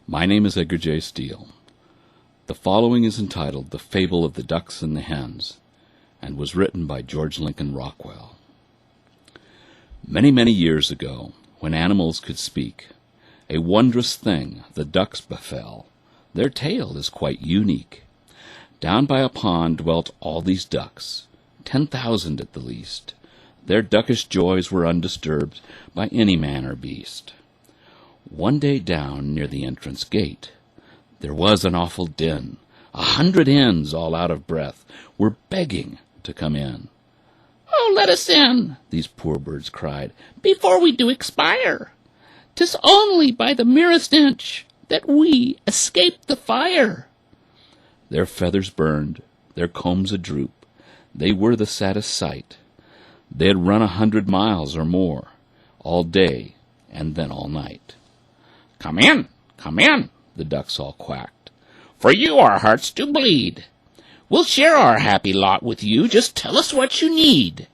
My name is Edgar J. Steele. The following is entitled The Fable of the Ducks and the Hens, and was written by George Lincoln Rockwell. Many, many years ago, when animals could speak, a wondrous thing the ducks befell. Their tale is quite unique. Down by a pond dwelt all these ducks, 10,000 at the least. Their duckish joys were undisturbed by any man or beast. One day down near the entrance gate, there was an awful din. 100 hens, all out of breath, were begging to come in. "Oh, let us in," these poor birds cried, "before we do expire. 'Tis only by the merest inch that we escape the fire." Their feathers burned, their combs a-droop. They were the saddest sight. They had run 100 miles or more, all day and then all night. Come in, the ducks all quacked, "for you our hearts do bleed. We'll share our happy lot with you, just tell us what you need."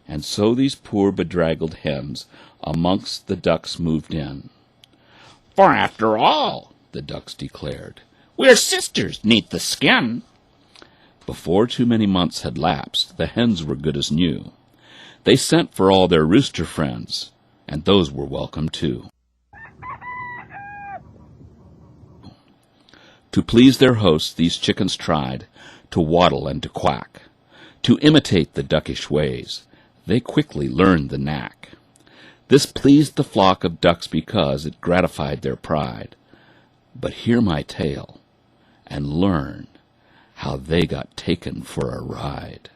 And so these poor bedraggled hens amongst the ducks moved in. "For after all," the ducks declared, "we're sisters 'neath the skin." Before too many months had lapsed, the hens were good as new. They sent for all their rooster friends, and those were welcome too. To please their hosts, these chickens tried to waddle and to quack, to imitate the duckish ways. They quickly learned the knack. This pleased the flock of ducks because it gratified their pride. But hear my tale, and learn how they got taken for a ride.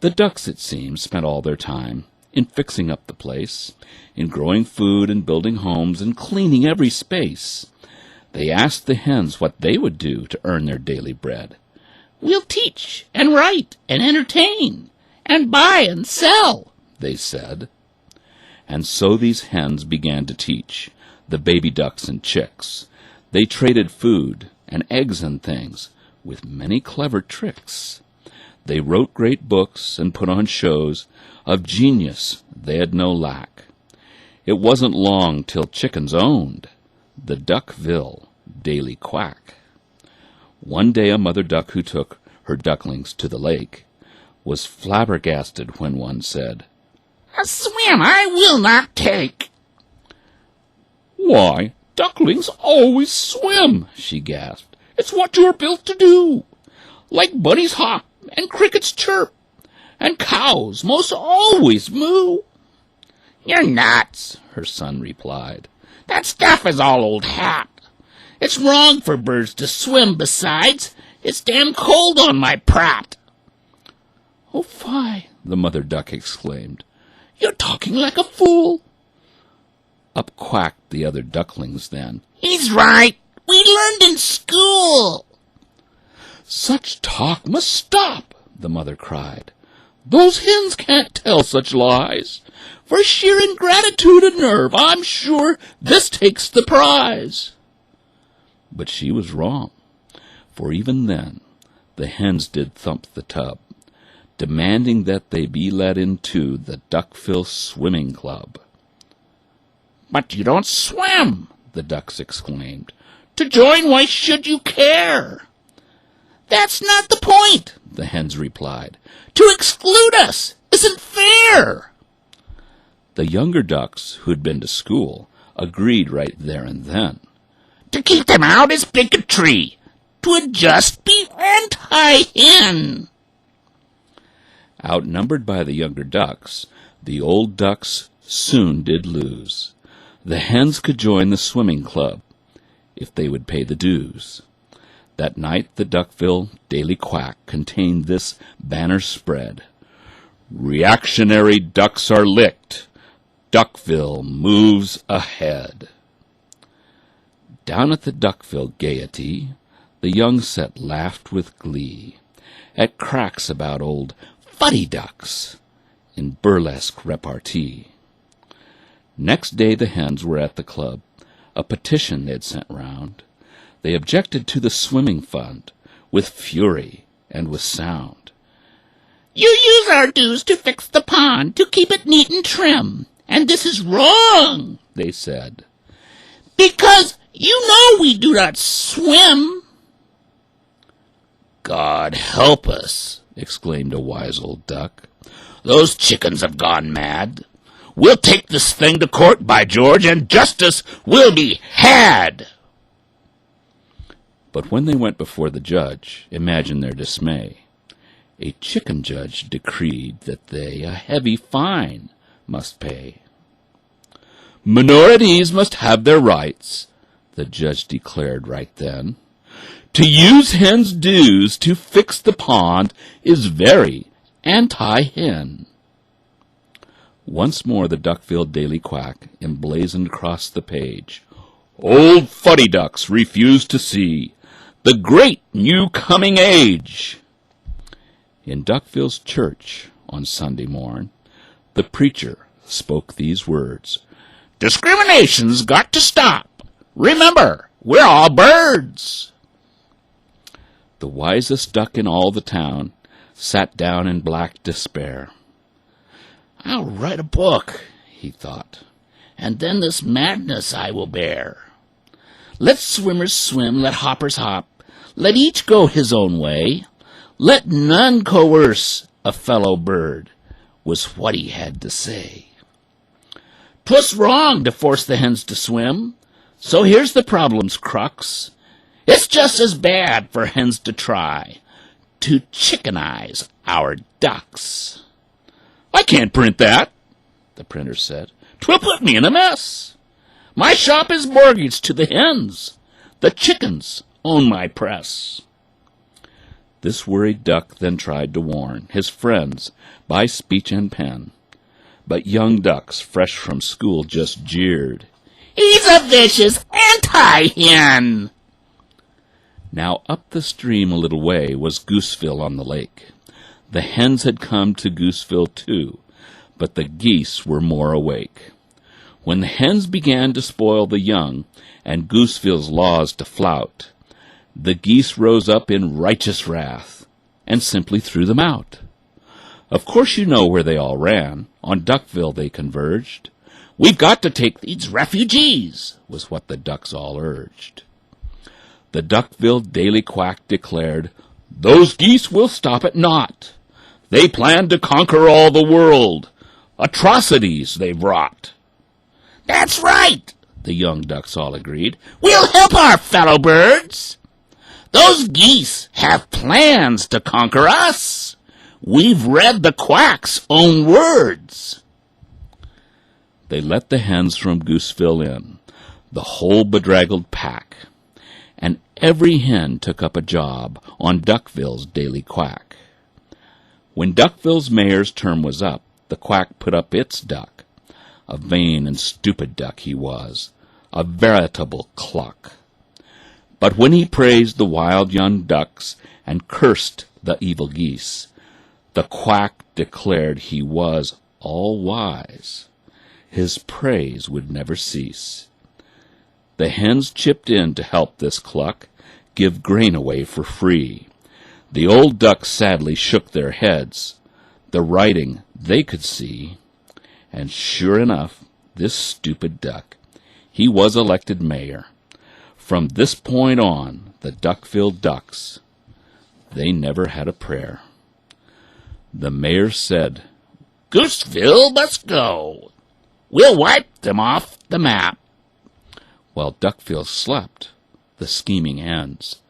The ducks, it seems, spent all their time in fixing up the place, in growing food and building homes and cleaning every space. They asked the hens what they would do to earn their daily bread. "We'll teach and write and entertain and buy and sell," they said. And so these hens began to teach the baby ducks and chicks. They traded food and eggs and things with many clever tricks. They wrote great books and put on shows. Of genius they had no lack. It wasn't long till chickens owned the Duckville daily quack. One day a mother duck who took her ducklings to the lake was flabbergasted when one said, "A swim I will not take." "Why, ducklings always swim," she gasped. "It's what you're built to do. Like bunnies hop and crickets chirp, and cows most always moo." "You're nuts," her son replied. "That stuff is all old hat. It's wrong for birds to swim besides. It's damn cold on my prat." "Oh, fie," the mother duck exclaimed. "You're talking like a fool." Up quacked the other ducklings then. "He's right. We learned in school." "Such talk must stop," the mother cried. "Those hens can't tell such lies. For sheer ingratitude and nerve, I'm sure this takes the prize." But she was wrong, for even then the hens did thump the tub, demanding that they be let into the Duckville Swimming Club. "But you don't swim," the ducks exclaimed. "To join, why should you care?" "That's not the point," the hens replied. "To exclude us isn't fair." The younger ducks, who'd been to school, agreed right there and then. "To keep them out is bigotry. 'Twould just be anti-hen." Outnumbered by the younger ducks, the old ducks soon did lose. The hens could join the swimming club if they would pay the dues. That night the Duckville Daily Quack contained this banner spread: "Reactionary ducks are licked. Duckville moves ahead." Down at the Duckville Gaiety, the young set laughed with glee at cracks about old fuddy ducks in burlesque repartee. Next day the hens were at the club. A petition they'd sent round. They objected to the swimming fund with fury and with sound. "You use our dues to fix the pond, to keep it neat and trim, and this is wrong," they said, "because you know we do not swim." "God help us," exclaimed a wise old duck. "Those chickens have gone mad. We'll take this thing to court, by George, and justice will be had." But when they went before the judge, imagine their dismay. A chicken judge decreed that they a heavy fine must pay. "Minorities must have their rights," the judge declared right then. "To use hens' dues to fix the pond is very anti-hen." Once more the Duckville Daily Quack emblazoned across the page, "Old fuddy ducks refuse to see the great new coming age." In Duckville's church on Sunday morn, the preacher spoke these words, "Discrimination's got to stop. Remember, we're all birds." The wisest duck in all the town sat down in black despair. "I'll write a book," he thought, "and then this madness I will bear. Let swimmers swim, let hoppers hop, let each go his own way. Let none coerce a fellow bird," was what he had to say. "'Twas wrong to force the hens to swim, so here's the problem's crux. It's just as bad for hens to try to chickenize our ducks." "I can't print that," the printer said. "'Twill put me in a mess. My shop is mortgaged to the hens. The chickens own my press." This worried duck then tried to warn his friends by speech and pen. But young ducks, fresh from school, just jeered, "He's a vicious anti-hen." Now up the stream a little way was Gooseville on the lake. The hens had come to Gooseville too, but the geese were more awake. When the hens began to spoil the young, and Gooseville's laws to flout, the geese rose up in righteous wrath, and simply threw them out. Of course you know where they all ran. On Duckville they converged. "We've got to take these refugees," was what the ducks all urged. The Duckville Daily Quack declared, "Those geese will stop at naught. They plan to conquer all the world. Atrocities they've wrought." "That's right," the young ducks all agreed. "We'll help our fellow birds. Those geese have plans to conquer us. We've read the quack's own words." They let the hens from Gooseville in, the whole bedraggled pack, and every hen took up a job on Duckville's Daily Quack. When Duckville's mayor's term was up, the quack put up its duck. A vain and stupid duck he was, a veritable cluck. But when he praised the wild young ducks and cursed the evil geese, the quack declared he was all-wise. His praise would never cease. The hens chipped in to help this cluck give grain away for free. The old ducks sadly shook their heads. The writing they could see. And sure enough, this stupid duck, he was elected mayor. From this point on, the Duckville Ducks, they never had a prayer. The mayor said, "Gooseville must go. We'll wipe them off the map." While Duckville slept, the scheming hens,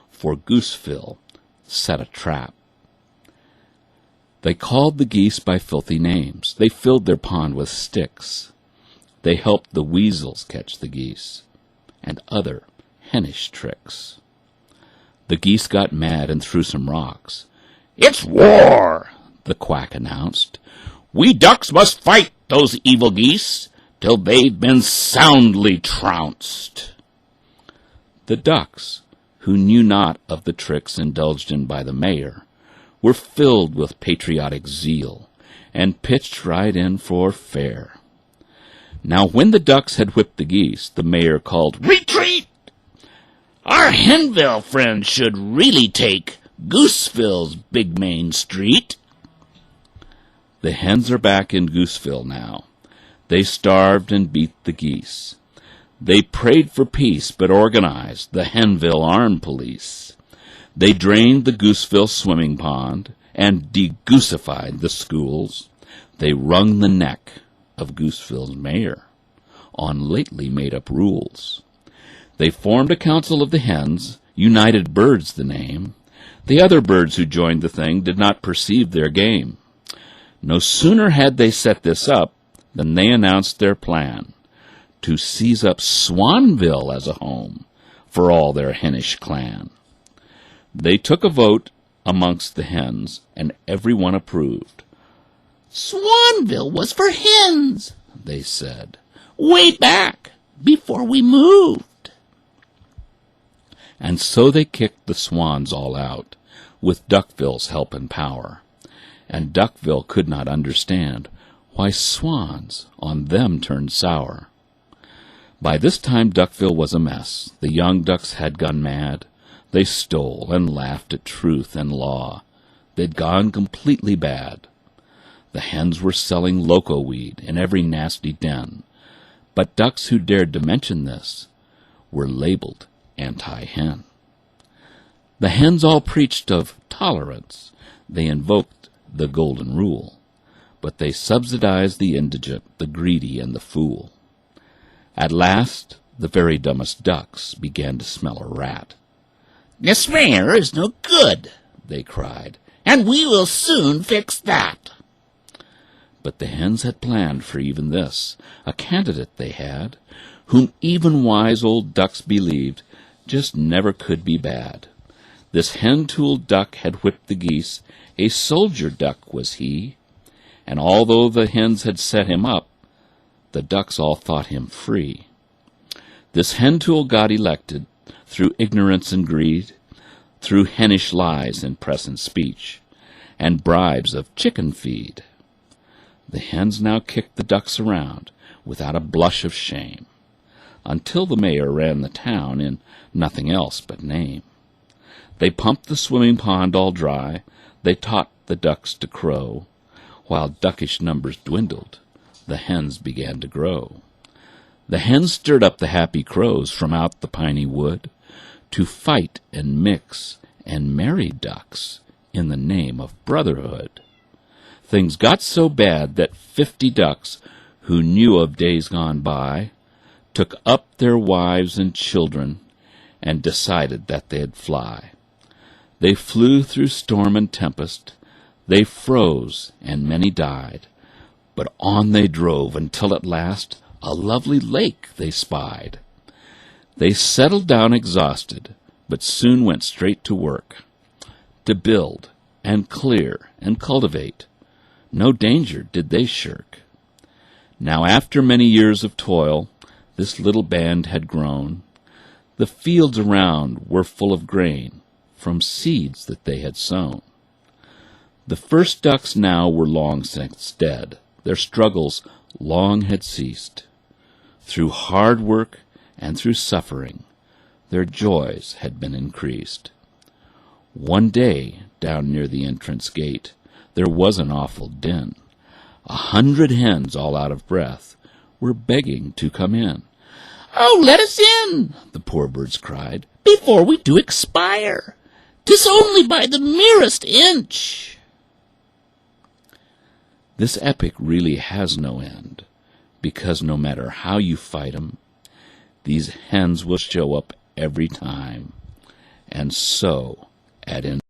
for Gooseville set a trap. They called the geese by filthy names. They filled their pond with sticks. They helped the weasels catch the geese, and other hennish tricks. The geese got mad and threw some rocks. "It's war," the quack announced. "We ducks must fight those evil geese till they've been soundly trounced." The ducks, who knew not of the tricks indulged in by the mayor, were filled with patriotic zeal, and pitched right in for fair. Now when the ducks had whipped the geese, the mayor called, "Retreat!" Our Henville friends should really take Gooseville's big main street. The hens are back in Gooseville now. They starved and beat the geese. They prayed for peace, but organized the Henville Armed Police. They drained the Gooseville swimming pond and de-goosified the schools. They wrung the neck of Gooseville's mayor on lately made-up rules. They formed a council of the hens, United Birds the name. The other birds who joined the thing did not perceive their game. No sooner had they set this up than they announced their plan to seize up Swanville as a home for all their henish clan. They took a vote amongst the hens, and everyone approved. Swanville was for hens, they said, way back before we moved. And so they kicked the swans all out, with Duckville's help and power. And Duckville could not understand why swans on them turned sour. By this time Duckville was a mess. The young ducks had gone mad. They stole and laughed at truth and law. They'd gone completely bad. The hens were selling loco weed in every nasty den. But ducks who dared to mention this were labeled anti-hen. The hens all preached of tolerance. They invoked the golden rule. But they subsidized the indigent, the greedy, and the fool. At last, the very dumbest ducks began to smell a rat. This mayor is no good, they cried, and we will soon fix that. But the hens had planned for even this. A candidate they had, whom even wise old ducks believed just never could be bad. This hen-tooled duck had whipped the geese. A soldier duck was he. And although the hens had set him up, the ducks all thought him free. This hen-tool got elected through ignorance and greed, through henish lies in press and speech, and bribes of chicken feed. The hens now kicked the ducks around without a blush of shame, until the mayor ran the town in nothing else but name. They pumped the swimming pond all dry. They taught the ducks to crow. While duckish numbers dwindled, the hens began to grow. The hens stirred up the happy crows from out the piney wood to fight and mix and marry ducks in the name of brotherhood. Things got so bad that 50 ducks who knew of days gone by took up their wives and children and decided that they'd fly. They flew through storm and tempest. They froze, and many died. But on they drove until at last a lovely lake they spied. They settled down exhausted, but soon went straight to work, to build and clear and cultivate. No danger did they shirk. Now after many years of toil, this little band had grown. The fields around were full of grain from seeds that they had sown. The first ducks now were long since dead. Their struggles long had ceased. Through hard work and through suffering, their joys had been increased. One day, down near the entrance gate, there was an awful din. 100 hens, all out of breath, were begging to come in. "Oh, let us in," the poor birds cried, "before we do expire. 'Tis only by the merest inch." This epic really has no end, because no matter how you fight 'em, these hens will show up every time. And so, ad infinitum.